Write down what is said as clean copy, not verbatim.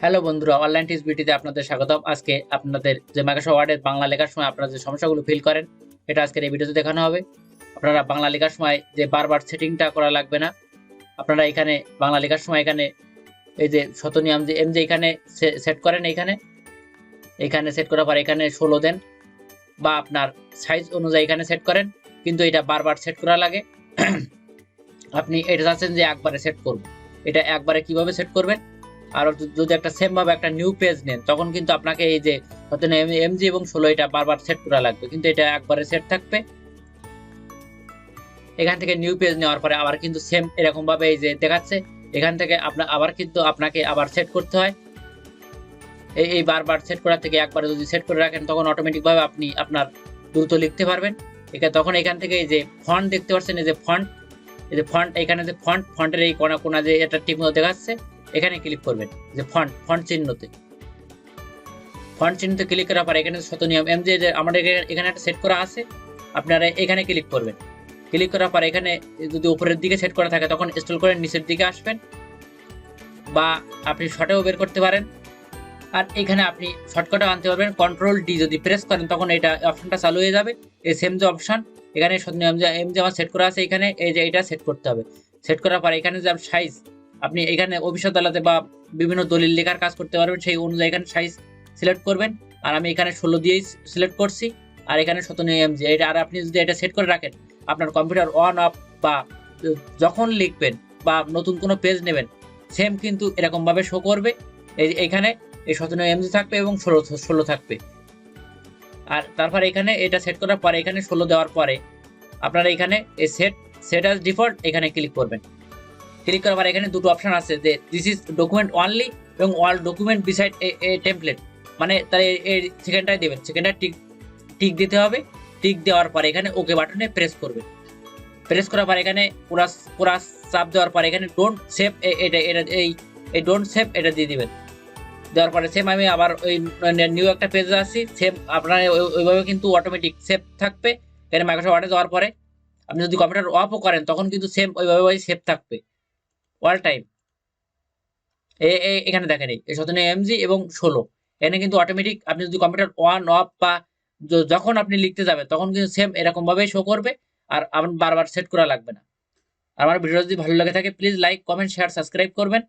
Hello বন্ধুরা, online tips ভিডিওতে আপনাদের স্বাগতম। আজকে আপনাদের যে মাইক্রোসফট ওয়ার্ডে বাংলা লেখার সময় আপনারা যে সমস্যাগুলো ফিল করেন, এটা আজকের এই ভিডিওতে দেখানো হবে। আপনারা বাংলা লেখার সময় যে বারবার সেটিংটা করা লাগবে না। আপনারা এখানে বাংলা লেখার সময় এখানে এই যে শতনী এমজে এখানে সেট করেন, এখানে সেট করার পর এখানে 16 দেন বা আপনার সাইজ অনুযায়ী এখানে সেট করেন, কিন্তু এটা বারবার সেট করা লাগে। আপনি এটা চাচ্ছেন যে একবারে সেট করব, এটা একবারে কিভাবে সেট করবেন? আর যদি একটা সেম ভাবে একটা নিউ পেজ নেন, তখন কিন্তু আপনাকে এই যে এমজি এবং 16 এটা বারবার সেট করা লাগবে, কিন্তু এটা একবারে সেট থাকবে। এখান থেকে নিউ পেজ নেওয়ার পরে আবার কিন্তু সেম এরকম ভাবে এই যে দেখাচ্ছে, এখান থেকে আপনাকে আবার সেট করতে হয়। এই বারবার সেট করা থেকে একবারে যদি সেট করে রাখেন, তখন অটোমেটিক ভাবে আপনি আপনার দ্রুত লিখতে পারবেন। তখন এখান থেকে এই যে ফন্ট দেখতে পাচ্ছেন, এই যে ফন্ট এখানে যে ফন্টের এই কোনা যে এটা ঠিক মতো দেখাচ্ছে, এখানে ক্লিক করবেন যে ফন্ট চিহ্নতে ক্লিক করার পর এখানে SutonnyMj যে আমাদের এখানে একটা সেট করা আছে, আপনারা এখানে ক্লিক করবেন। ক্লিক করার পর এখানে যদি উপরের দিকে সেট করা থাকে, তখন স্ক্রল করে নিচের দিকে আসবেন, বা আপনি শর্টেও বের করতে পারেন। আর এখানে আপনি শর্টকাটও আনতে পারবেন। কন্ট্রোল-D যদি প্রেস করেন, তখন এটা অপশনটা চালু হয়ে যাবে। এই সেম যে অপশন এখানে SutonnyMj আমার সেট করা আছে, এখানে এই যে এটা সেট করতে হবে। সেট করার পর এখানে যে সাইজ, আপনি এখানে অফিস আদালতে বা বিভিন্ন দলিল লেখার কাজ করতে পারবেন, সেই অনুযায়ী এখানে সাইজ সিলেক্ট করবেন। আর আমি এখানে 16 দিয়েই সিলেক্ট করছি, আর এখানে SutonnyMj এটা। আর আপনি যদি এটা সেট করে রাখেন, আপনার কম্পিউটার অন অফ বা যখন লিখবেন বা নতুন কোনো পেজ নেবেন, সেম কিন্তু এরকম ভাবে শো করবে। এইখানে এই SutonnyMj থাকবে এবং 16 থাকবে। আর তারপর এখানে এটা সেট করার পরে এখানে 16 দেওয়ার পরে আপনারা এখানে এই সেট অ্যাজ ডিফল্ট এখানে ক্লিক করবেন। ক্লিক করার পর এখানে দুটো অপশন আছে, যে দিস ইজ ডকুমেন্ট অনলি এবং all document beside a template, মানে তাহলে এই সেকেন্ডটাই দেবেন, সেকেন্ডটা টিক দিতে হবে। টিক দেওয়ার পরে এখানে ওকে বাটনে প্রেস করবেন। প্রেস করার পর এখানে পুরা চাপ দেওয়ার পর এখানে ডোন্ট সেভ এটা এই ডোন্ট সেভ এটা দিয়ে দিবেন। দেওয়ার পরে সেম আমি আবার ওই নিউ একটা পেজে আসছি, সেম আপনার ওইভাবে কিন্তু অটোমেটিক সেভ থাকবে। এখানে মাইক্রোসফট ওয়ার্ডে যাওয়ার পরে আপনি যদি কম্পিউটার অফও করেন, তখন কিন্তু সেম ওইভাবে সেভ থাকবে অল টাইম। এখানে দেখেন এই SutonnyMj এবং 16 এখানে কিন্তু অটোমেটিক, আপনি যদি কম্পিউটার অন অফ বা যখন আপনি লিখতে যাবেন, তখন কিন্তু সেম এরকম ভাবেই শো করবে। আর আপনার বারবার সেট করা লাগবে না। আমার ভিডিও যদি ভালো লাগে থাকে, please like, comment, share, subscribe করবেন।